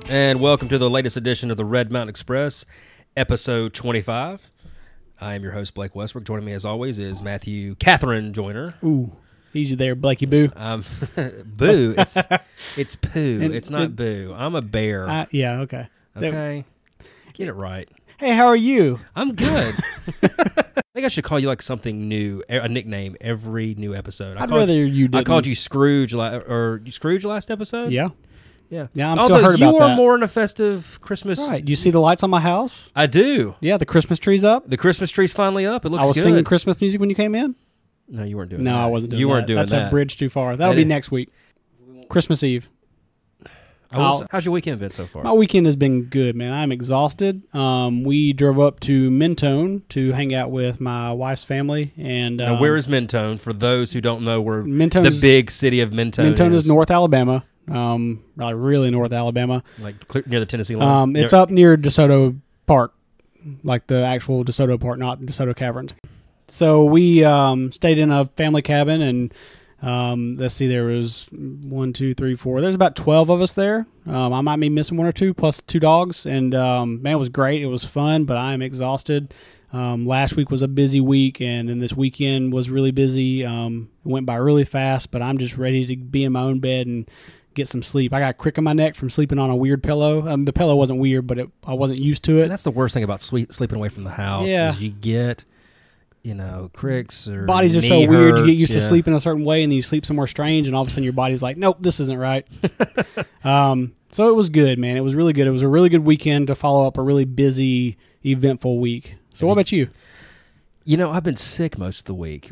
And welcome to the latest edition of the Red Mountain Express, episode 25. I am your host, Blake Westbrook. Joining me, as always, is Matthew Catherine Joyner. Ooh, easy there, Blakey Boo. Boo. It's poo. It's not boo. I'm a bear. Yeah, okay. Okay. Get it right. Hey, how are you? I'm good. I think I should call you like something new, a nickname every new episode. I'd rather you didn't. I called you Scrooge, or Scrooge last episode? Yeah. Yeah. Yeah, I'm still hurt about that. You are more in a festive Christmas. Right. You see the lights on my house? I do. Yeah, the Christmas tree's up. The Christmas tree's finally up. It looks good. I was singing Christmas music when you came in? No, you weren't doing that. No, I wasn't doing that. You weren't doing that. That's a bridge too far. That'll be next week. Christmas Eve. How's your weekend been so far? My weekend has been good, man. I'm exhausted. We drove up to Mentone to hang out with my wife's family. And now, where is Mentone? For those who don't know where Mentone's, the big city of Mentone is. Mentone is North Alabama, like really North Alabama. Like near the Tennessee line? It's up near DeSoto Park, like the actual DeSoto Park, not DeSoto Caverns. So we stayed in a family cabin, and let's see, there was 1, 2, 3, 4. There's about 12 of us there. I might be missing one or two, plus 2 dogs. And man, it was great. It was fun, but I am exhausted. Last week was a busy week, and then this weekend was really busy. It went by really fast, but I'm just ready to be in my own bed and get some sleep. I got a crick in my neck from sleeping on a weird pillow. The pillow wasn't weird, but I wasn't used to it. See, that's the worst thing about sleeping away from the house. Yeah. Is you get, cricks or bodies are knee so weird. hurts, You get used to sleeping a certain way, and then you sleep somewhere strange, and all of a sudden your body's like, nope, this isn't right. So it was good, man. It was really good. It was a really good weekend to follow up a really busy, eventful week. So what about you? I've been sick most of the week.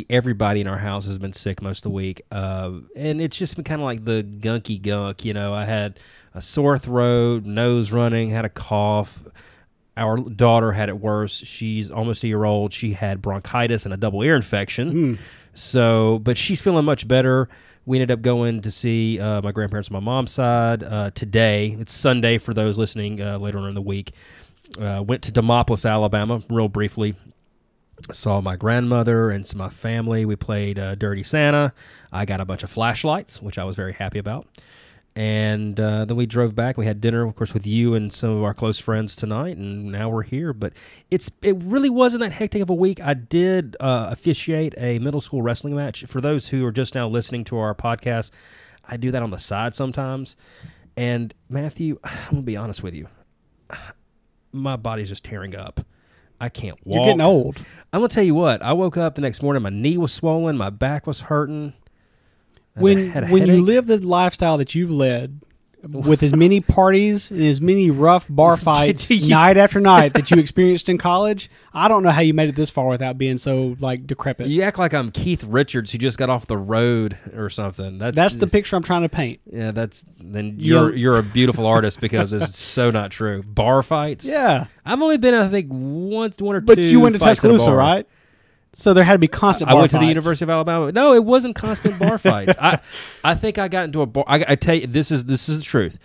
Everybody in our house has been sick most of the week. And it's just been kind of like the gunky gunk. I had a sore throat, nose running, had a cough. Our daughter had it worse. She's almost a year old. She had bronchitis and a double ear infection. But she's feeling much better. We ended up going to see my grandparents on my mom's side today. It's Sunday for those listening later on in the week. Went to Demopolis, Alabama, real briefly. Saw my grandmother and some of my family. We played Dirty Santa. I got a bunch of flashlights, which I was very happy about. And then we drove back. We had dinner, of course, with you and some of our close friends tonight, and now we're here. But it really wasn't that hectic of a week. I did officiate a middle school wrestling match. For those who are just now listening to our podcast, I do that on the side sometimes. And, Matthew, I'm going to be honest with you. My body's just tearing up. I can't walk. You're getting old. I'm going to tell you what. I woke up the next morning. My knee was swollen. My back was hurting. When you live the lifestyle that you've led, with as many parties and as many rough bar fights night after night that you experienced in college, I don't know how you made it this far without being so decrepit. You act like I'm Keith Richards who just got off the road or something. That's the picture I'm trying to paint. Yeah, you're a beautiful artist because it's so not true. Bar fights? Yeah. I've only been, I think, one or two. But you went to Tuscaloosa, right? So there had to be constant bar fights. I went to the University of Alabama. No, it wasn't constant bar fights. I think I got into a bar. I tell you, this is the truth.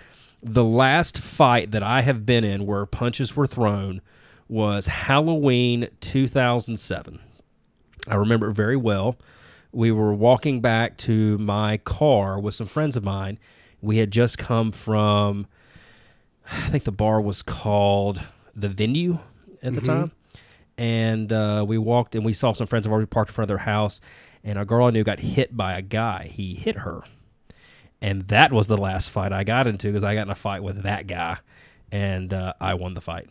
The last fight that I have been in where punches were thrown was Halloween 2007. I remember it very well. We were walking back to my car with some friends of mine. We had just come from, I think the bar was called The Venue at the time. And we walked and we saw some friends of ours parked in front of their house, and a girl I knew got hit by a guy. He hit her. And that was the last fight I got into because I got in a fight with that guy, and I won the fight.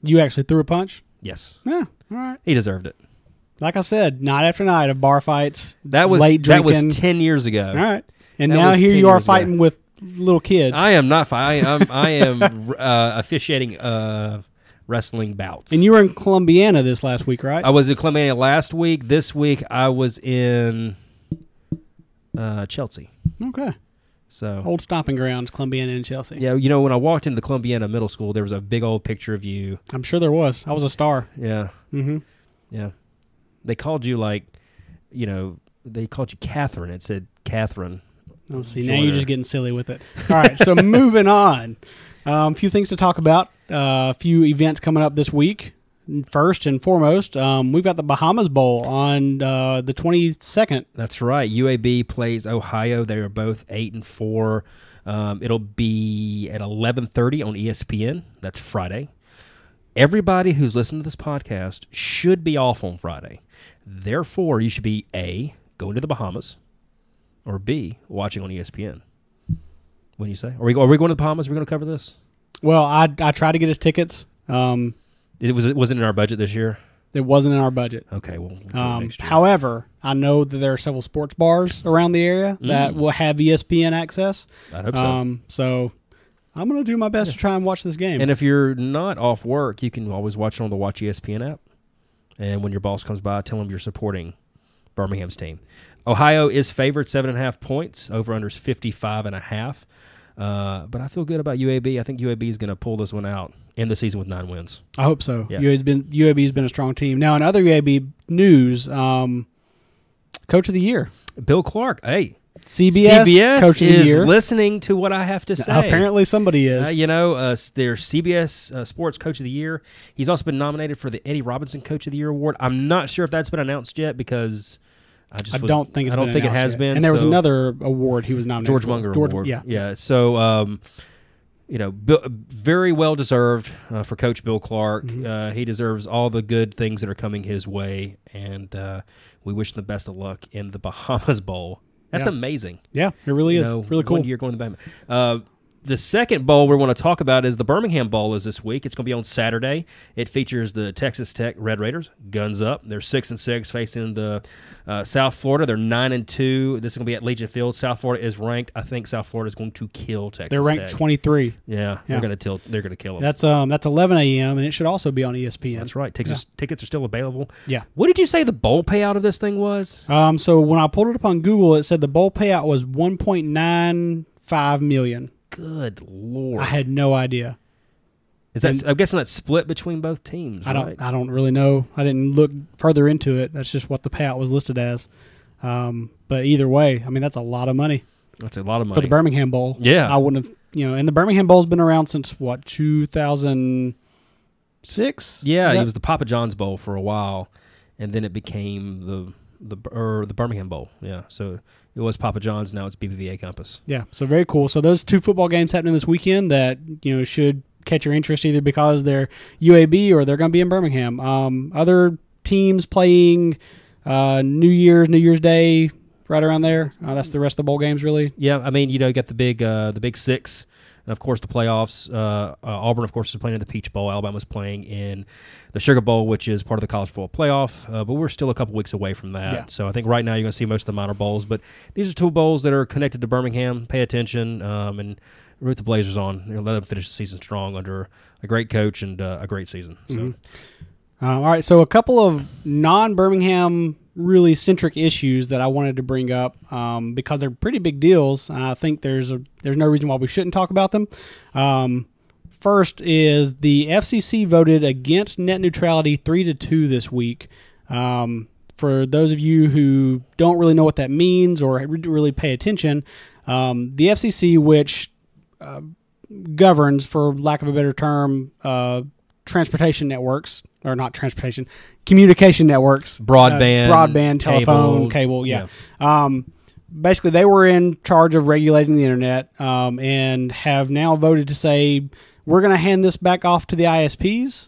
You actually threw a punch? Yes. Yeah, all right. He deserved it. Like I said, night after night of bar fights, late drinking. That was 10 years ago. All right. And now here you are fighting with little kids. I am not fighting. I am officiating wrestling bouts. And you were in Columbiana this last week, right? I was in Columbiana last week. This week I was in Chelsea. Okay. So old stomping grounds, Columbiana and Chelsea. Yeah, when I walked into the Columbiana Middle School, there was a big old picture of you. I'm sure there was. I was a star. Yeah. Mm-hmm. Yeah. They called you they called you Catherine. It said Catherine. Oh, see, now you're just getting silly with it. All right, so moving on. A few things to talk about. A few events coming up this week. First and foremost, we've got the Bahamas Bowl on the 22nd. That's right. UAB plays Ohio. They are both 8-4. It'll be at 11:30 on ESPN. That's Friday. Everybody who's listening to this podcast should be off on Friday. Therefore, you should be A, going to the Bahamas, or B, watching on ESPN. What do you say? Are we going to the Bahamas? Are we going to cover this? Well, I tried to get us tickets. It wasn't in our budget this year? It wasn't in our budget. Okay, well, we'll do it next year. However, I know that there are several sports bars around the area that will have ESPN access. I hope so. So I'm going to do my best to try and watch this game. And if you're not off work, you can always watch it on the Watch ESPN app. And when your boss comes by, tell him you're supporting Birmingham's team. Ohio is favored 7.5 points. Over-under is 55.5. But I feel good about UAB. I think UAB is going to pull this one out in the season with 9 wins. I hope so. Yeah. UAB has been a strong team. Now, in other UAB news, Coach of the Year. Bill Clark. Hey. CBS Coach of the Year. Is listening to what I have to say. Apparently somebody is. Their CBS Sports Coach of the Year. He's also been nominated for the Eddie Robinson Coach of the Year award. I'm not sure if that's been announced yet because I don't think it has been. And there was another award he was nominated George for. Munger Award. Yeah. So, very well deserved for Coach Bill Clark. Mm-hmm. He deserves all the good things that are coming his way, and we wish him the best of luck in the Bahamas Bowl. That's amazing. Yeah, it really is. Really cool. 1 year going to the Bahamas. The second bowl we want to talk about is the Birmingham Bowl is this week. It's going to be on Saturday. It features the Texas Tech Red Raiders, guns up. They're 6-6 facing the South Florida. They're 9-2. This is going to be at Legion Field. South Florida is ranked. I think South Florida is going to kill Texas Tech. They're ranked 23. Yeah. They're going to kill them. That's 11 a.m. and it should also be on ESPN. That's right. Tickets are still available. Yeah. What did you say the bowl payout of this thing was? So when I pulled it up on Google, it said the bowl payout was $1.95 million. Good Lord. I had no idea. I'm guessing that's split between both teams, right? I don't really know. I didn't look further into it. That's just what the payout was listed as. But either way, I mean, that's a lot of money. That's a lot of money. For the Birmingham Bowl. Yeah. I wouldn't have, and the Birmingham Bowl's been around since, 2006? Yeah, it was the Papa John's Bowl for a while, and then it became the Birmingham Bowl. Yeah, so it was Papa John's. Now it's BBVA Compass. Yeah, so very cool. So those two football games happening this weekend that should catch your interest either because they're UAB or they're going to be in Birmingham. Other teams playing New Year's Day right around there. That's the rest of the bowl games, really. Yeah, I mean, you got the Big Six. And, of course, the playoffs. Auburn, of course, is playing in the Peach Bowl. Alabama's playing in the Sugar Bowl, which is part of the college football playoff. But we're still a couple weeks away from that. Yeah. So I think right now you're going to see most of the minor bowls. But these are two bowls that are connected to Birmingham. Pay attention and root the Blazers on. Let them finish the season strong under a great coach and a great season. So. Mm-hmm. All right, so a couple of non-Birmingham really centric issues that I wanted to bring up because they're pretty big deals. I think there's no reason why we shouldn't talk about them. First is the FCC voted against net neutrality 3-2 this week. For those of you who don't really know what that means or really pay attention, the FCC, which governs, for lack of a better term, transportation networks, or not transportation, communication networks. Broadband, telephone, cable, yeah. Basically, they were in charge of regulating the internet and have now voted to say, we're going to hand this back off to the ISPs.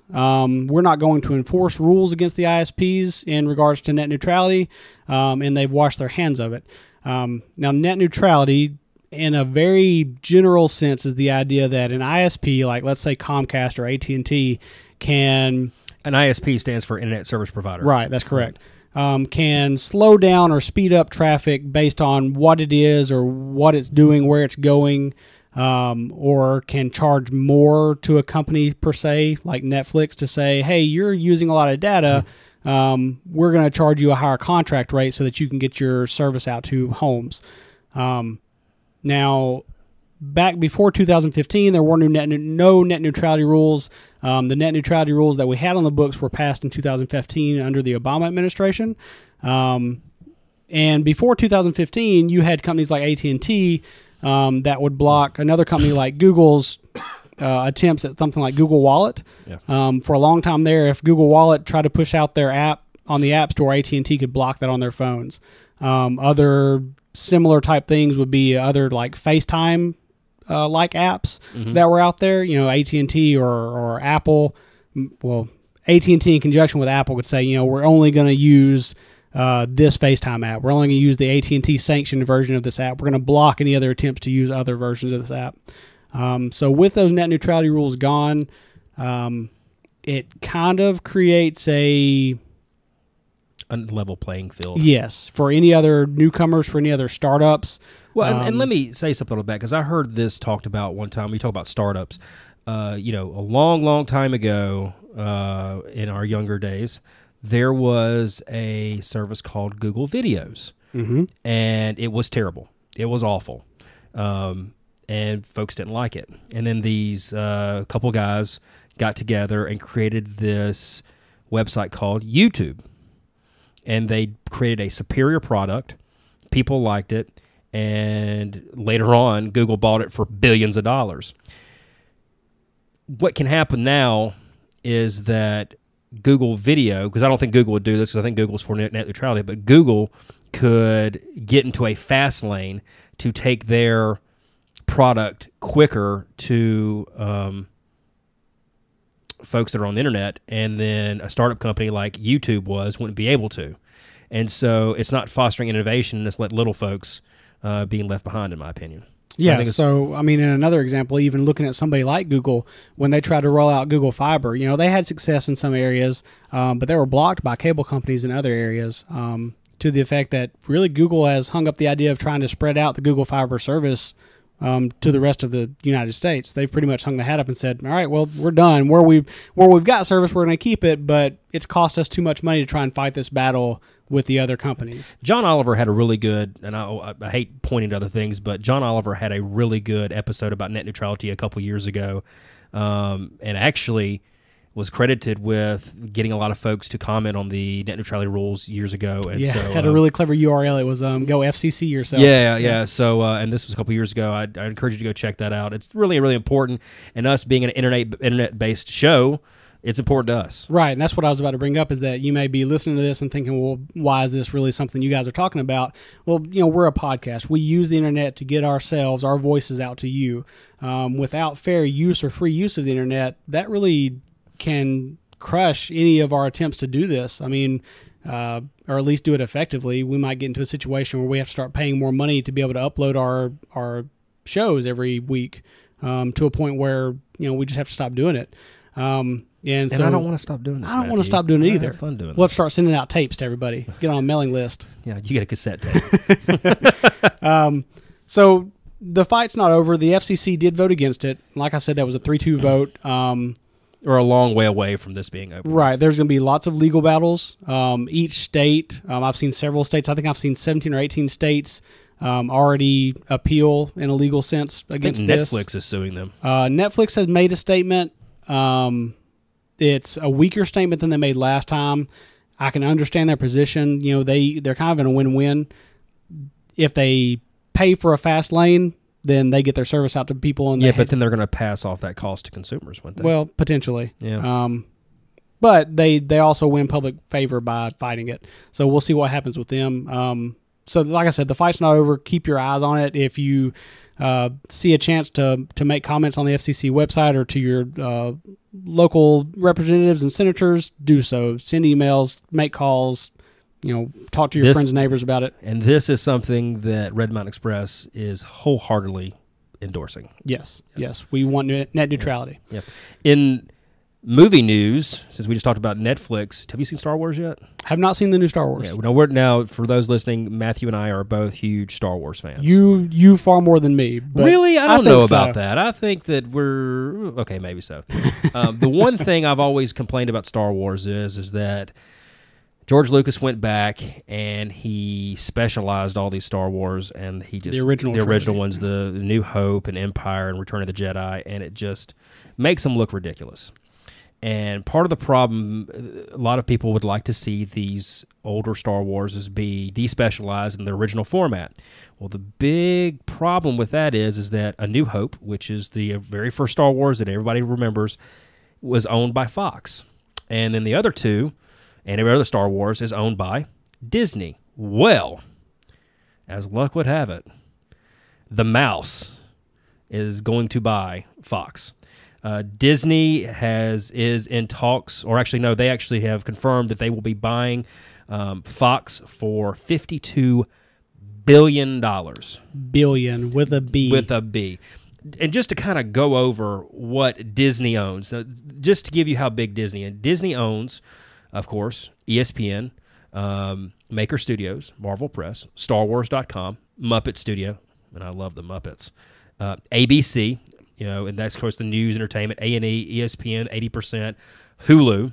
We're not going to enforce rules against the ISPs in regards to net neutrality, and they've washed their hands of it. Now, net neutrality, in a very general sense, is the idea that an ISP, like let's say Comcast or AT&T, can... An ISP stands for Internet Service Provider. Right, that's correct. Can slow down or speed up traffic based on what it is or what it's doing, where it's going, or can charge more to a company per se, like Netflix, to say, hey, you're using a lot of data, we're going to charge you a higher contract rate so that you can get your service out to homes. Now, back before 2015, there were no net neutrality rules. The net neutrality rules that we had on the books were passed in 2015 under the Obama administration. And before 2015, you had companies like AT&T that would block another company like Google's attempts at something like Google Wallet. Yeah. For a long time there, if Google Wallet tried to push out their app on the App Store, AT&T could block that on their phones. Other similar type things would be other like FaceTime like apps that were out there. You know, AT&T or Apple. Well, AT&T in conjunction with Apple could say, you know, we're only going to use this FaceTime app. We're only going to use the AT&T sanctioned version of this app. We're going to block any other attempts to use other versions of this app. So with those net neutrality rules gone, it kind of creates a level playing field. Yes, for any other newcomers, for any other startups. Well, and let me say something about that, because I heard this talked about one time. We talk about startups. You know, a long, long time ago, in our younger days, there was a service called Google Videos, and it was terrible. It was awful, and folks didn't like it. And then these couple guys got together and created this website called YouTube, and they created a superior product. People liked it, and later on, Google bought it for billions of dollars. What can happen now is that Google Video, because I don't think Google would do this, because I think Google's for net neutrality, but Google could get into a fast lane to take their product quicker to folks that are on the internet, and then a startup company like YouTube wouldn't be able to. And so it's not fostering innovation, it's let little folks being left behind, in my opinion. Yeah, so, I mean, in another example, even looking at somebody like Google, when they tried to roll out Google Fiber, you know, they had success in some areas, but they were blocked by cable companies in other areas, to the effect that really Google has hung up the idea of trying to spread out the Google Fiber service to the rest of the United States. They've pretty much hung the hat up and said, all right, well, we're done. Where we've got service, we're going to keep it, but it's cost us too much money to try and fight this battle with the other companies. John Oliver had a really good, and I hate pointing to other things, but John Oliver had a really good episode about net neutrality a couple years ago, and actually was credited with getting a lot of folks to comment on the net neutrality rules years ago. And yeah, so, had a really clever URL. It was go FCC yourself. Yeah. So, and this was a couple years ago. I encourage you to go check that out. It's really, really important. And us being an internet-based show, it's important to us. Right, and that's what I was about to bring up, is that you may be listening to this and thinking, well, why is this really something you guys are talking about? Well, you know, we're a podcast. We use the internet to get our voices out to you. Without fair use or free use of the internet, that really can crush any of our attempts to do this. I mean, or at least do it effectively. We might get into a situation where we have to start paying more money to be able to upload our shows every week, to a point where, you know, we just have to stop doing it. And so I don't want to stop doing this. I don't want to stop doing it either. I have fun doing We'll have to start sending out tapes to everybody. Get on a mailing list. Yeah, you get a cassette tape. So the fight's not over. The FCC did vote against it. Like I said, that was a 3-2 vote. We're a long way away from this being over. Right. There's going to be lots of legal battles. Each state, I've seen several states. I think I've seen 17 or 18 states already appeal in a legal sense against this. Netflix is suing them. Netflix has made a statement. It's a weaker statement than they made last time. I can understand their position. You know, they're kind of in a win-win. If they pay for a fast lane, then they get their service out to people. And but then they're going to pass off that cost to consumers, wouldn't they? Well, potentially. Yeah. But they also win public favor by fighting it. So we'll see what happens with them. So like I said, the fight's not over. Keep your eyes on it. If you see a chance to make comments on the FCC website or to your local representatives and senators, do so. Send emails, make calls, you know, talk to your friends and neighbors about it. And this is something that Red Mountain Express is wholeheartedly endorsing. Yes. We want net neutrality. Yeah. In movie news, since we just talked about Netflix, have you seen Star Wars yet? Have not seen the new Star Wars. Yeah, now for those listening, Matthew and I are both huge Star Wars fans. You far more than me. But really? I don't know about that. I think that okay, maybe so. The one thing I've always complained about Star Wars is that George Lucas went back and he specialized all these Star Wars, and he just the original ones, the New Hope and Empire and Return of the Jedi, and it just makes them look ridiculous. And part of the problem, a lot of people would like to see these older Star Wars be despecialized in the original format. Well, the big problem with that is that A New Hope, which is the very first Star Wars that everybody remembers, was owned by Fox. And then the other two, and every other Star Wars, is owned by Disney. Well, as luck would have it, the mouse is going to buy Fox. Disney is in talks, or actually no, they actually have confirmed that they will be buying Fox for $52 billion. Billion with a B. With a B. And just to kind of go over what Disney owns, just to give you how big Disney is. Disney owns, of course, ESPN, Maker Studios, Marvel Press, StarWars.com, Muppet Studio, and I love the Muppets, ABC, and that's, of course, the news, entertainment, A&E, ESPN, 80%, Hulu,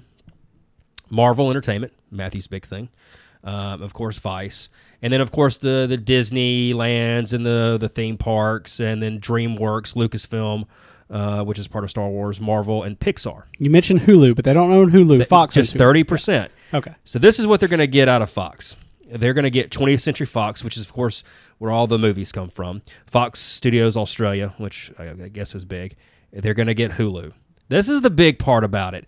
Marvel Entertainment, Matthew's big thing, of course, Vice, and then, of course, the Disneylands and the theme parks, and then DreamWorks, Lucasfilm, which is part of Star Wars, Marvel, and Pixar. You mentioned Hulu, but they don't own Hulu. Fox just 30%. Okay. So this is what they're going to get out of Fox. They're going to get 20th Century Fox, which is, of course, where all the movies come from. Fox Studios Australia, which I guess is big. They're going to get Hulu. This is the big part about it.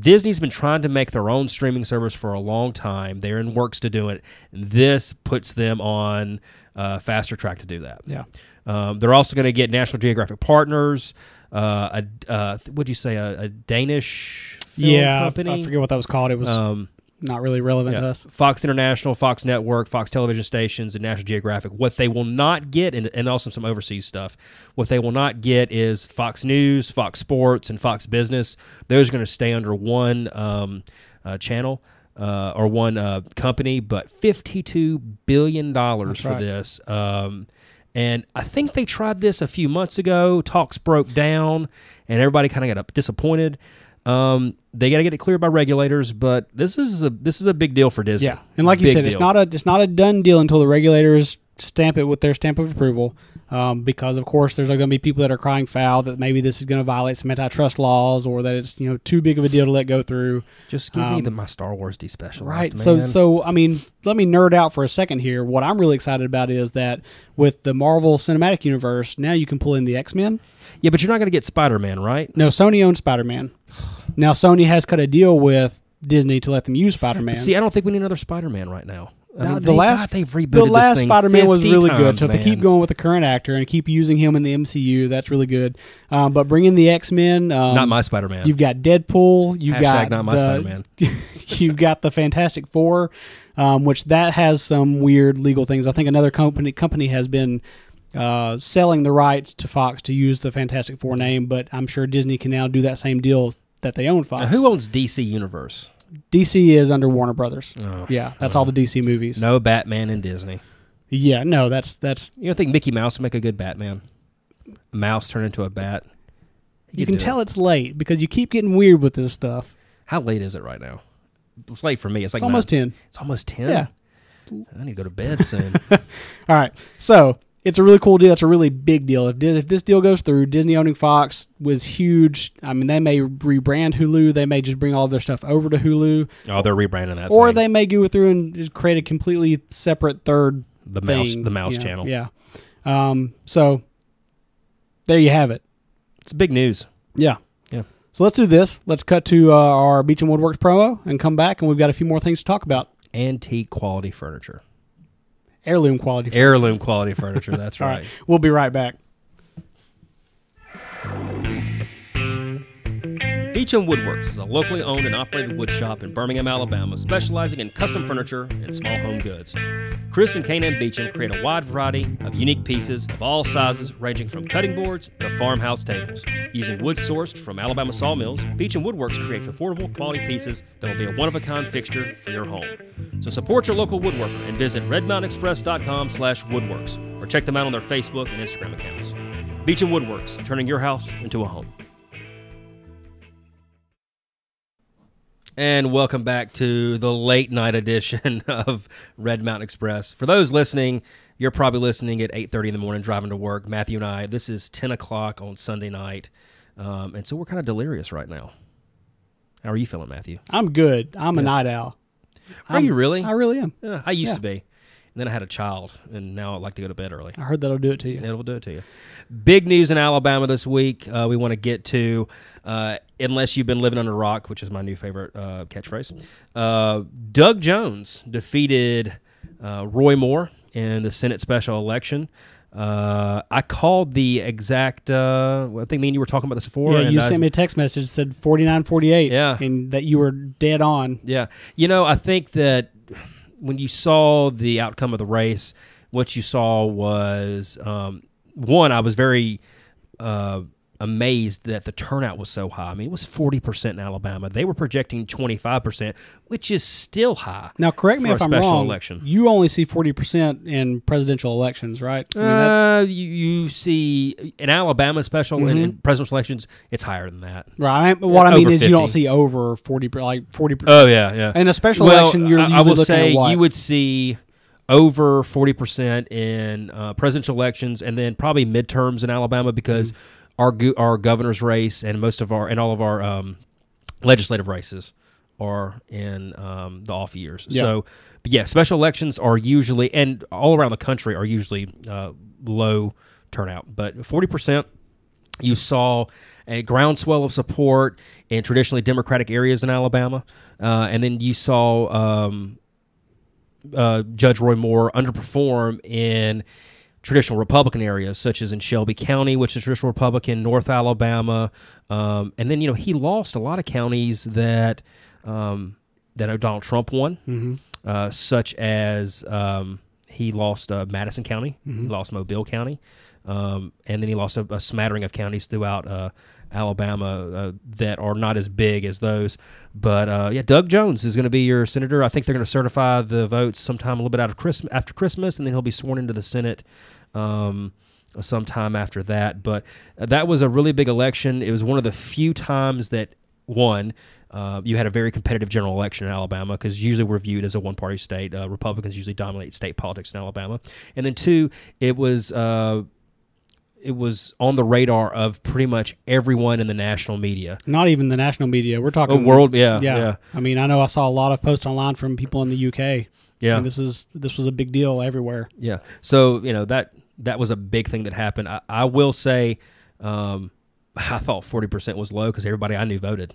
Disney's been trying to make their own streaming service for a long time. They're in works to do it. This puts them on faster track to do that. Yeah. They're also going to get National Geographic Partners. What'd you say? A Danish film company? I forget what that was called. It was not really relevant to us. Fox International, Fox Network, Fox Television Stations, and National Geographic. What they will not get, and also some overseas stuff, what they will not get is Fox News, Fox Sports, and Fox Business. Those are going to stay under one channel or one company, but $52 billion for this. And I think they tried this a few months ago. Talks broke down, and everybody kind of got disappointed. They got to get it cleared by regulators, but this is a big deal for Disney. Yeah, and like you said, it's not a done deal until the regulators stamp it with their stamp of approval. Because of course there's going to be people that are crying foul that maybe this is going to violate some antitrust laws, or that it's too big of a deal to let go through. Just give me my Star Wars despecialized. Right. Man. So I mean, let me nerd out for a second here. What I'm really excited about is that with the Marvel Cinematic Universe, now you can pull in the X-Men. Yeah, but you're not going to get Spider-Man, right? No, Sony owns Spider-Man. Now Sony has cut a deal with Disney to let them use Spider-Man. But see, I don't think we need another Spider-Man right now. The last Spider-Man was really good. So if they keep going with the current actor and keep using him in the MCU, that's really good. But bring in the X-Men. Not my Spider-Man. You've got Deadpool. You've got not my Spider-Man. You've got the Fantastic Four, which that has some weird legal things. I think another company has been selling the rights to Fox to use the Fantastic Four name, but I'm sure Disney can now do that same deal that they own Fox. Now, who owns DC Universe? DC is under Warner Brothers. Oh, yeah, that's all the DC movies. No Batman in Disney. Yeah, no, that's. You don't think Mickey Mouse would make a good Batman? A mouse turn into a bat. You can tell it's late because you keep getting weird with this stuff. How late is it right now? It's late for me. It's like almost 10. It's almost 10? Yeah. I need to go to bed soon. All right, so it's a really cool deal. It's a really big deal. If this deal goes through, Disney owning Fox was huge. I mean, they may rebrand Hulu. They may just bring all of their stuff over to Hulu. Oh, they're rebranding that or thing. They may go through and just create a completely separate third thing. The mouse channel. Yeah. So there you have it. It's big news. Yeah. Yeah. So let's do this. Let's cut to our Beach and Woodworks promo and come back, and we've got a few more things to talk about. Antique quality furniture. Heirloom quality furniture. Heirloom quality furniture, that's right. All right. We'll be right back. Beach & Woodworks is a locally owned and operated wood shop in Birmingham, Alabama, specializing in custom furniture and small home goods. Chris and Kanan Beecham create a wide variety of unique pieces of all sizes, ranging from cutting boards to farmhouse tables. Using wood sourced from Alabama sawmills, Beach & Woodworks creates affordable quality pieces that will be a one-of-a-kind fixture for your home. So support your local woodworker and visit redmountainexpress.com/woodworks or check them out on their Facebook and Instagram accounts. Beach & Woodworks, turning your house into a home. And welcome back to the late night edition of Red Mountain Express. For those listening, you're probably listening at 8:30 in the morning driving to work. Matthew and I, this is 10 o'clock on Sunday night. And so we're kind of delirious right now. How are you feeling, Matthew? I'm good. I'm a night owl. Are you really? I really am. Yeah, I used to be. And then I had a child, and now I like to go to bed early. I heard that'll do it to you. It'll do it to you. Big news in Alabama this week we want to get to, unless you've been living under a rock, which is my new favorite catchphrase. Doug Jones defeated Roy Moore in the Senate special election. I called the exact. I think me and you were talking about this before. Yeah, and you sent me a text message that said 49-48. Yeah, and that you were dead on. Yeah, I think that when you saw the outcome of the race, what you saw was one. I was very amazed that the turnout was so high. I mean, it was 40% in Alabama. They were projecting 25%, which is still high. Now, correct me if I'm wrong. Election. You only see 40% in presidential elections, right? I mean, you see in Alabama special and in presidential elections, it's higher than that. Right. What I mean is 50. you don't see over 40%, like 40%. Oh yeah. In a special election, you're usually I will looking say at what? You would see over 40% in presidential elections, and then probably midterms in Alabama because our governor's race and all of our legislative races are in the off years. Yeah. So, but yeah, special elections are usually, and all around the country are usually low turnout. But 40%, you saw a groundswell of support in traditionally Democratic areas in Alabama, and then you saw Judge Roy Moore underperform in traditional Republican areas, such as in Shelby County, which is traditional Republican, North Alabama, and then he lost a lot of counties that Donald Trump won, such as he lost Madison County, he lost Mobile County, and then he lost a smattering of counties throughout Alabama that are not as big as those. But Doug Jones is going to be your senator. I think they're going to certify the votes sometime a little bit after Christmas, and then he'll be sworn into the Senate sometime after that. But that was a really big election. It was one of the few times that, one, you had a very competitive general election in Alabama, because usually we're viewed as a one-party state. Republicans usually dominate state politics in Alabama. And then two, it was on the radar of pretty much everyone in the national media. Not even the national media. We're talking world. Yeah. I mean, I know I saw a lot of posts online from people in the UK. Yeah, and this was a big deal everywhere. Yeah, so that was a big thing that happened. I will say, I thought 40% was low because everybody I knew voted.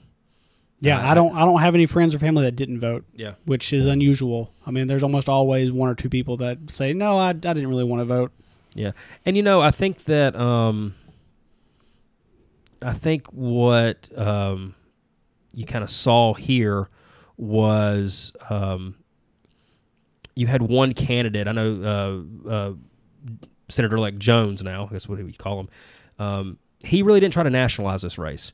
Yeah, I don't have any friends or family that didn't vote. Yeah, which is unusual. I mean, there's almost always one or two people that say, no, I didn't really want to vote. Yeah, and I think that what you kind of saw here was you had one candidate. I know Senator-elect Jones now. That's what we call him. He really didn't try to nationalize this race.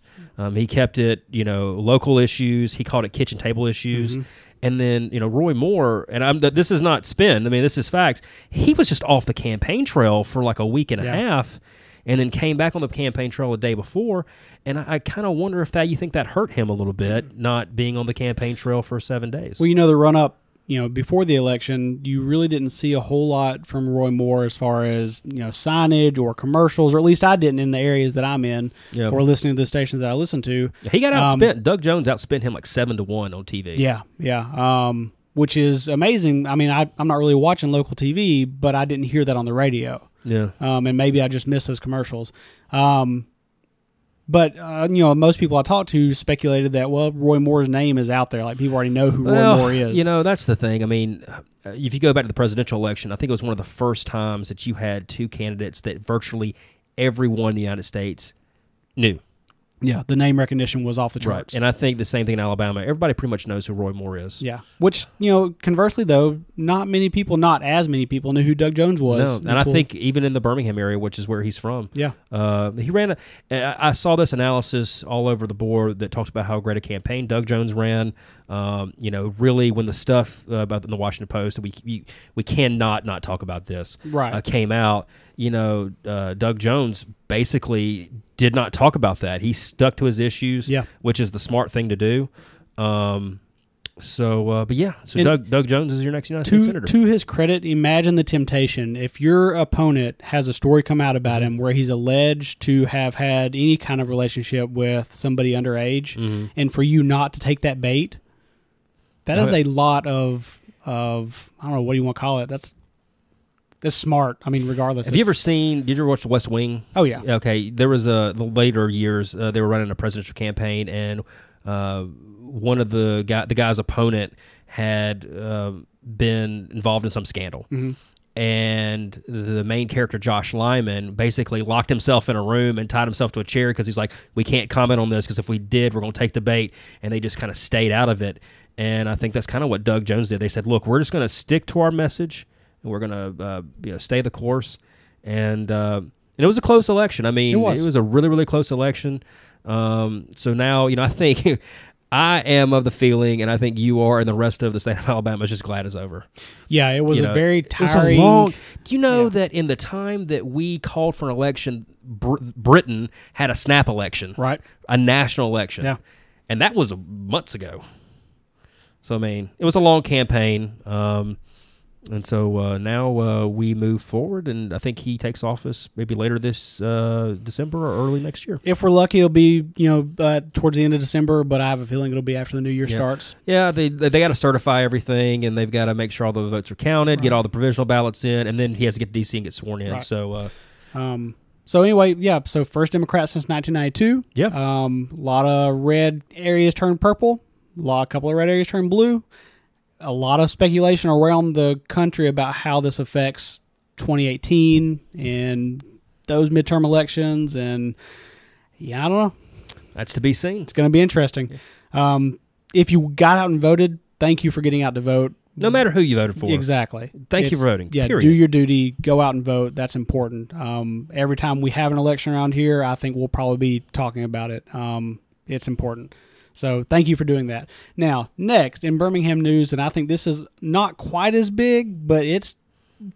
He kept it, local issues. He called it kitchen table issues. And then, Roy Moore, and this is not spin. I mean, this is facts. He was just off the campaign trail for like a week and a half, and then came back on the campaign trail the day before. And I kind of wonder if you think that hurt him a little bit, not being on the campaign trail for 7 days. Well, the run-up, before the election, you really didn't see a whole lot from Roy Moore as far as, signage or commercials, or at least I didn't in the areas that I'm in or listening to the stations that I listen to. He got outspent. Doug Jones outspent him like 7-1 on TV. Yeah. Which is amazing. I mean, I'm not really watching local TV, but I didn't hear that on the radio. Yeah. And maybe I just missed those commercials. But, most people I talked to speculated that, Roy Moore's name is out there. Like, people already know who Roy Moore is. That's the thing. I mean, if you go back to the presidential election, I think it was one of the first times that you had two candidates that virtually everyone in the United States knew. Yeah, the name recognition was off the charts. Right. And I think the same thing in Alabama. Everybody pretty much knows who Roy Moore is. Yeah. Which, conversely, though, not as many people knew who Doug Jones was. No, and I think even in the Birmingham area, which is where he's from. Yeah. He ran I saw this analysis all over the board that talks about how great a campaign Doug Jones ran. Really, when the stuff about in the Washington Post, we cannot not talk about this, right. Came out, Doug Jones basically did not talk about that. He stuck to his issues, which is the smart thing to do. Doug Jones is your next United States Senator. To his credit, imagine the temptation if your opponent has a story come out about him where he's alleged to have had any kind of relationship with somebody underage, and for you not to take that bait. That is a lot of I don't know, what do you want to call it? That's smart. I mean, regardless. Did you ever watch The West Wing? Oh, yeah. Okay. There was the later years, they were running a presidential campaign, and one of the guy's opponent had been involved in some scandal. and the main character, Josh Lyman, basically locked himself in a room and tied himself to a chair because he's like, we can't comment on this because if we did, we're going to take the bait, and they just kind of stayed out of it. And I think that's kind of what Doug Jones did. They said, look, we're just going to stick to our message, and we're going to stay the course. And it was a close election. I mean, it was a really, really close election. So now, I think I am of the feeling, and I think you are, and the rest of the state of Alabama is just glad it's over. Yeah, it was a very tiring. Do you know that in the time that we called for an election, Britain had a snap election, right? A national election, yeah, and that was months ago. So I mean, it was a long campaign. And so now we move forward, and I think he takes office maybe later this December or early next year. If we're lucky, it'll be towards the end of December, but I have a feeling it'll be after the new year starts. Yeah, they got to certify everything, and they've got to make sure all the votes are counted, get all the provisional ballots in, and then he has to get to D.C. and get sworn in. Right. So, so anyway, yeah. So first Democrat since 1992. Yeah. A lot of red areas turned purple. A couple of red areas turned blue. A lot of speculation around the country about how this affects 2018 and those midterm elections. And, I don't know. That's to be seen. It's going to be interesting. If you got out and voted, thank you for getting out to vote. No matter who you voted for. Exactly. Thank you for voting. Yeah, period. Do your duty. Go out and vote. That's important. Every time we have an election around here, I think we'll probably be talking about it. It's important. So thank you for doing that. Now, next in Birmingham news, and I think this is not quite as big, but it's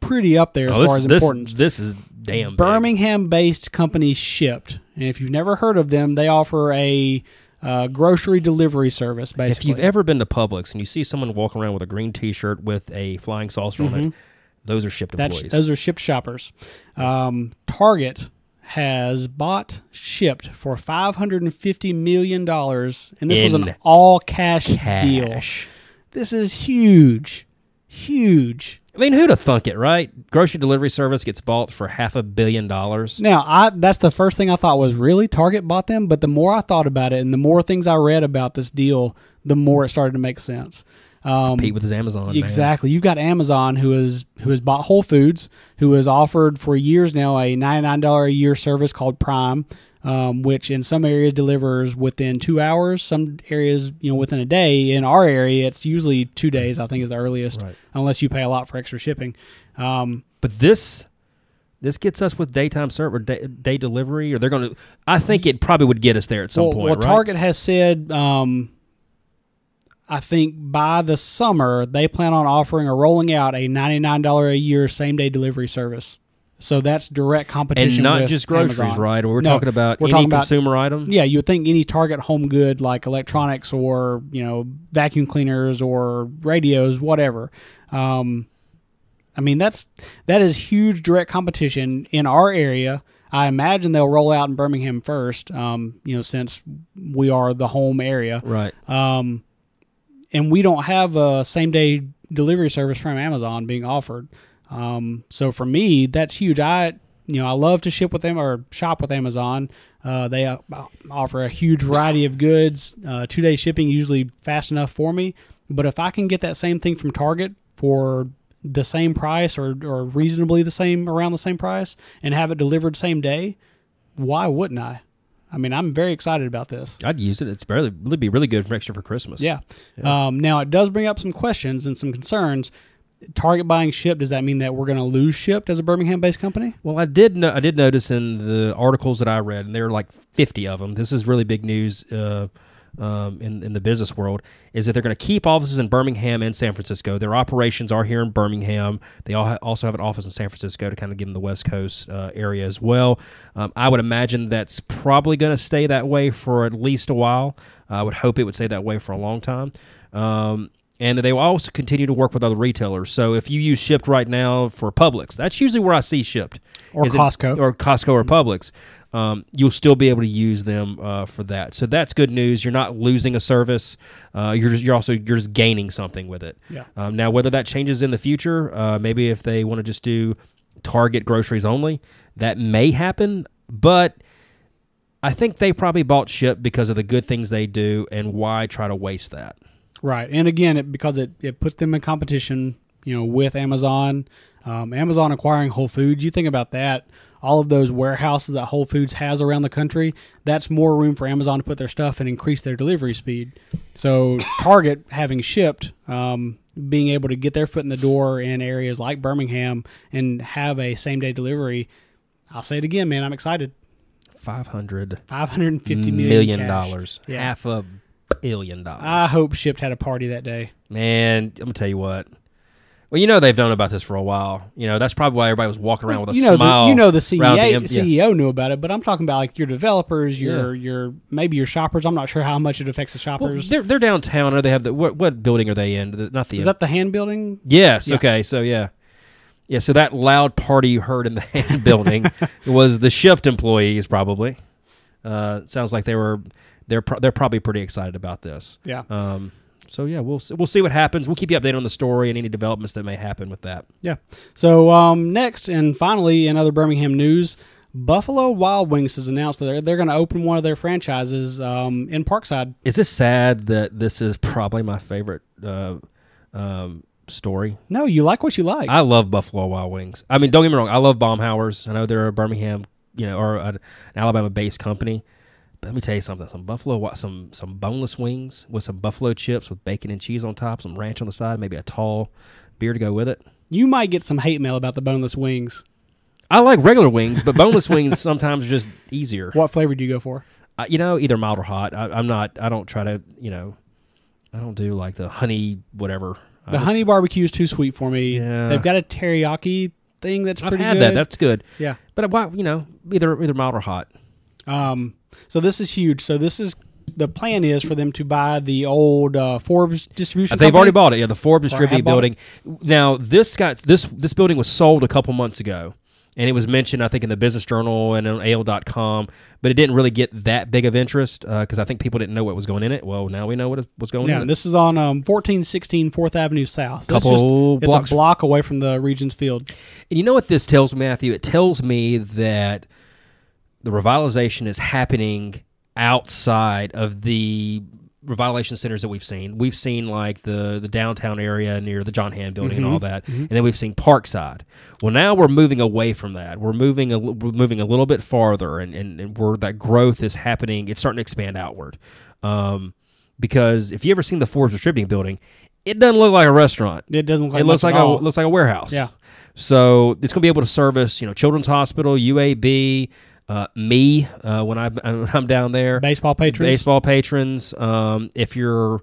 pretty up there as far as importance. This is damn big. Birmingham-based company Shipt. And if you've never heard of them, they offer a grocery delivery service, basically. If you've ever been to Publix and you see someone walking around with a green T-shirt with a flying saucer on it, those are Shipt employees. Those are Shipt shoppers. Target has bought Shipt for $550 million, and this was an all-cash deal. This is huge. Huge. I mean, who'd have thunk it, right? Grocery delivery service gets bought for $500 million. Now, that's the first thing I thought was, really? Target bought them? But the more I thought about it and the more things I read about this deal, the more it started to make sense. Compete with his Amazon. Exactly. Man. You've got Amazon who has bought Whole Foods, who has offered for years now a $99 a year service called Prime, which in some areas delivers within 2 hours, some areas within a day. In our area, it's usually 2 days, I think, is the earliest, unless you pay a lot for extra shipping. But this gets us with daytime service or day delivery, or they're going to. I think it probably would get us there at some point. Well, right? Target has said. I think by the summer, they plan on offering or rolling out a $99 a year same-day delivery service. So that's direct competition and not with just groceries, Amazon. right? We're talking about any consumer item? Yeah, you would think any Target home good like electronics or, vacuum cleaners or radios, whatever. I mean, that is huge direct competition in our area. I imagine they'll roll out in Birmingham first, since we are the home area. Right. And we don't have a same-day delivery service from Amazon being offered. So for me, that's huge. I love to shop with them or shop with Amazon. They offer a huge variety of goods. 2-day shipping usually fast enough for me. But if I can get that same thing from Target for the same price or reasonably around the same price and have it delivered same day, why wouldn't I? I mean, I'm very excited about this. I'd use it. It'd be really good for extra for Christmas. Yeah. Now, it does bring up some questions and some concerns. Target buying Shipt, does that mean that we're going to lose Shipt as a Birmingham-based company? Well, I did notice in the articles that I read, and there are like 50 of them. This is really big news in the business world, is that they're going to keep offices in Birmingham and San Francisco. Their operations are here in Birmingham. They also have an office in San Francisco to kind of give them the West Coast area as well. I would imagine that's probably going to stay that way for at least a while. I would hope it would stay that way for a long time. And they will also continue to work with other retailers. So if you use Shipt right now for Publix, that's usually where I see Shipt. Or Costco. Or Publix. You'll still be able to use them for that. So that's good news. You're not losing a service. You're just gaining something with it. Yeah. Now, whether that changes in the future, maybe if they want to just do Target groceries only, that may happen. But I think they probably bought Shipt because of the good things they do, and why try to waste that? Right. And again, because it puts them in competition, with Amazon. Amazon acquiring Whole Foods, you think about that. All of those warehouses that Whole Foods has around the country, that's more room for Amazon to put their stuff and increase their delivery speed. So Target having Shipt, being able to get their foot in the door in areas like Birmingham and have a same-day delivery, I'll say it again, man, I'm excited. $550 million dollars. Yeah. $500 million. I hope Shipt had a party that day. Man, I'm going to tell you what. Well, they've known about this for a while. That's probably why everybody was walking around with a smile. The CEO knew about it, but I'm talking about like your developers, your maybe your shoppers. I'm not sure how much it affects the shoppers. Well, they're downtown, or they have what building are they in? Is that the hand building? Yes. Yeah. Okay. So yeah. So that loud party you heard in the hand building was the Shipt employees, probably. Sounds like they're probably pretty excited about this. Yeah. So, yeah, we'll see what happens. We'll keep you updated on the story and any developments that may happen with that. Yeah. So, next and finally, in other Birmingham news, Buffalo Wild Wings has announced that they're going to open one of their franchises in Parkside. Is this sad that this is probably my favorite story? No, you like what you like. I love Buffalo Wild Wings. I mean, don't get me wrong. I love Baumhauer's. I know they're a Birmingham, or an Alabama-based company. But let me tell you something. Some boneless wings with some buffalo chips with bacon and cheese on top, some ranch on the side, maybe a tall beer to go with it. You might get some hate mail about the boneless wings. I like regular wings, but boneless wings sometimes are just easier. What flavor do you go for? Either mild or hot. I don't try to, I don't do like the honey whatever. Honey barbecue is too sweet for me. Yeah. They've got a teriyaki thing that's pretty good. I've had that. That's good. Yeah. But either mild or hot. So this is huge. So the plan is for them to buy the old Forbes distribution They've company. already bought it. Yeah, the Forbes distributing building. Now this building was sold a couple months ago, and it was mentioned I think in the Business Journal and on AL.com, but it didn't really get that big of interest because I think people didn't know what was going in it. Well, now we know what's going in it. Yeah, this is on 1416 4th Avenue South. So it's a block away from the Regions Field. And you know what this tells me, Matthew? It tells me that the revitalization is happening outside of the revitalization centers that we've seen. We've seen like the downtown area near the John Hand building and all that, and then we've seen Parkside. Well, now we're moving away from that. We're moving a little bit farther, and where that growth is happening, it's starting to expand outward. Because if you ever seen the Forbes distributing building, it doesn't look like a restaurant. It doesn't look like it looks like a warehouse. Yeah. So it's going to be able to service, Children's Hospital, UAB. Me when I'm down there. Baseball patrons. If you're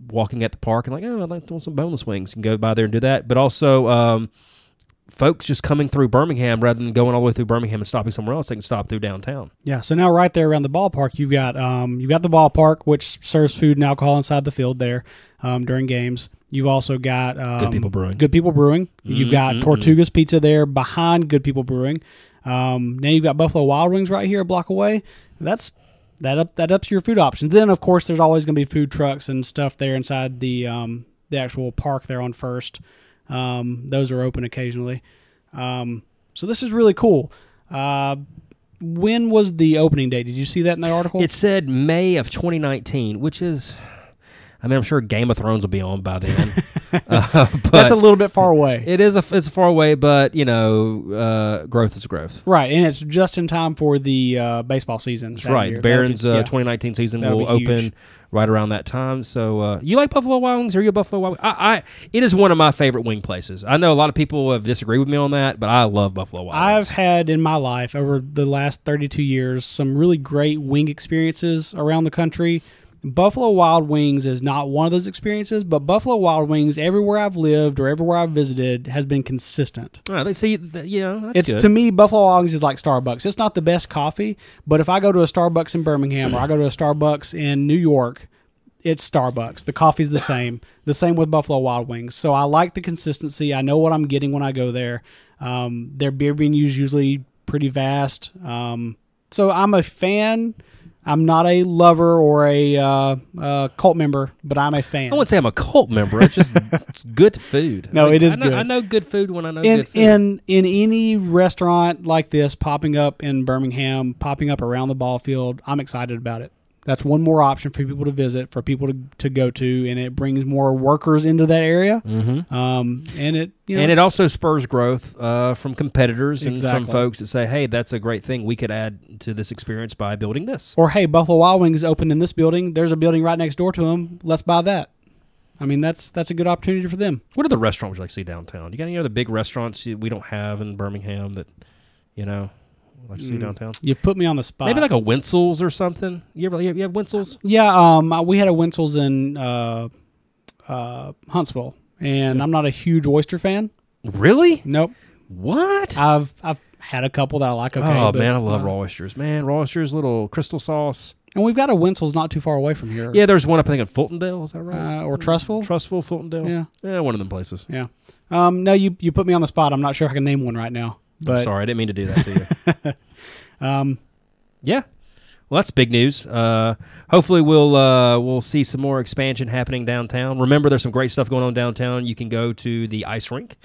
walking at the park and like, I'd like to want some boneless wings, you can go by there and do that. But also folks just coming through Birmingham rather than going all the way through Birmingham and stopping somewhere else, they can stop through downtown. Yeah. So now right there around the ballpark, you've got the ballpark, which serves food and alcohol inside the field there during games. You've also got Good People Brewing. You've got Tortuga's Pizza there behind Good People Brewing. Now you've got Buffalo Wild Wings right here a block away. That ups your food options. Then of course there's always going to be food trucks and stuff there inside the actual park there on First. Those are open occasionally. So this is really cool. When was the opening date? Did you see that in the article? It said May of 2019, which is, I'm sure Game of Thrones will be on by then. But that's a little bit far away. It's far away, but growth is growth. Right, and it's just in time for the baseball season. That's right. Barron's 2019 season will open right around that time. So you like Buffalo Wild Wings? Are you a Buffalo Wild Wings? It is one of my favorite wing places. I know a lot of people have disagreed with me on that, but I love Buffalo Wild Wings. I've had in my life over the last 32 years some really great wing experiences around the country. Buffalo Wild Wings is not one of those experiences, but Buffalo Wild Wings, everywhere I've lived or everywhere I've visited, has been consistent. All right, that's good. To me, Buffalo Wild Wings is like Starbucks. It's not the best coffee, but if I go to a Starbucks in Birmingham or I go to a Starbucks in New York, it's Starbucks. The coffee's the same. The same with Buffalo Wild Wings. So I like the consistency. I know what I'm getting when I go there. Their beer menus is usually pretty vast. So I'm a fan. I'm not a lover or a cult member, but I'm a fan. I wouldn't say I'm a cult member. It's just it's good food. No, it is good. I know good food when I know good food. In any restaurant like this popping up in Birmingham, popping up around the ball field, I'm excited about it. That's one more option for people to visit, for people to go to, and it brings more workers into that area. Mm-hmm. And it it also spurs growth from competitors and Exactly. from folks that say, "Hey, that's a great thing. We could add to this experience by building this." Or hey, Buffalo Wild Wings opened in this building. There's a building right next door to them. Let's buy that. I mean, that's a good opportunity for them. What are the restaurants you like to see downtown? You got any other big restaurants we don't have in Birmingham that like to see downtown? You put me on the spot. Maybe like a Winsel's or something. You have Winsel's? Yeah, we had a Winsel's in Huntsville, and I'm not a huge oyster fan. Really? Nope. What? I've had a couple that I like. Okay, oh but, man, I love raw oysters. Man, raw oysters, little crystal sauce. And we've got a Winsel's not too far away from here. Yeah, there's one up I think in Fultondale. Is that right? Or Trustful. Trustful, Fultondale. Yeah, one of them places. Yeah. No, you put me on the spot. I'm not sure if I can name one right now. But I'm sorry, I didn't mean to do that to you. Yeah. Well, that's big news. Hopefully, we'll see some more expansion happening downtown. Remember, there's some great stuff going on downtown. You can go to the ice rink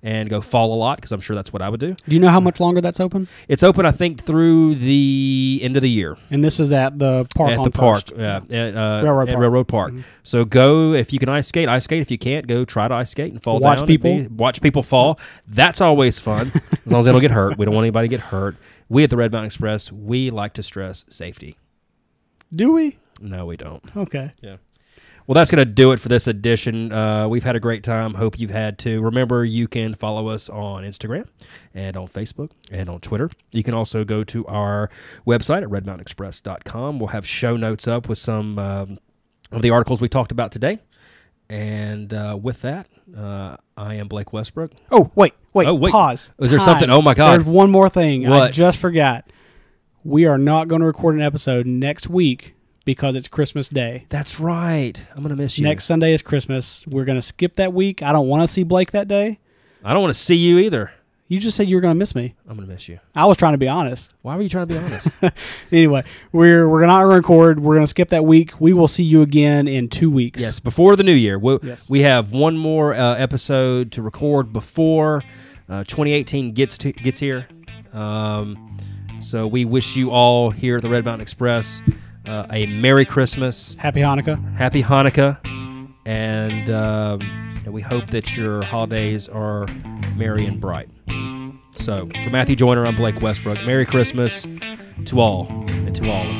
and go fall a lot, because I'm sure that's what I would do. Do you know how much longer that's open? It's open, I think, through the end of the year. And this is at the park. At the park, yeah, at Railroad Park. Mm-hmm. So go, if you can ice skate. If you can't, go try to ice skate and fall Watch down. Watch people fall. That's always fun, as long as they don't get hurt. We don't want anybody to get hurt. We at the Red Mountain Express, we like to stress safety. Do we? No, we don't. Okay. Yeah. Well, that's going to do it for this edition. We've had a great time. Hope you've had too. Remember, you can follow us on Instagram and on Facebook and on Twitter. You can also go to our website at redmountainexpress.com. We'll have show notes up with some of the articles we talked about today. And with that, I am Blake Westbrook. Oh, wait. Pause. Was there something? Oh, my God. There's one more thing. What? I just forgot. We are not going to record an episode next week because it's Christmas Day. That's right. I'm going to miss you. Next Sunday is Christmas. We're going to skip that week. I don't want to see Blake that day. I don't want to see you either. You just said you were going to miss me. I'm going to miss you. I was trying to be honest. Why were you trying to be honest? Anyway, we're not going to record. We're going to skip that week. We will see you again in 2 weeks. Yes, before the new year. Yes. We have one more episode to record before 2018 gets here. So we wish you all here at the Red Mountain Express a Merry Christmas. Happy Hanukkah. Happy Hanukkah. And we hope that your holidays are merry and bright. So, for Matthew Joyner, I'm Blake Westbrook. Merry Christmas to all and to all of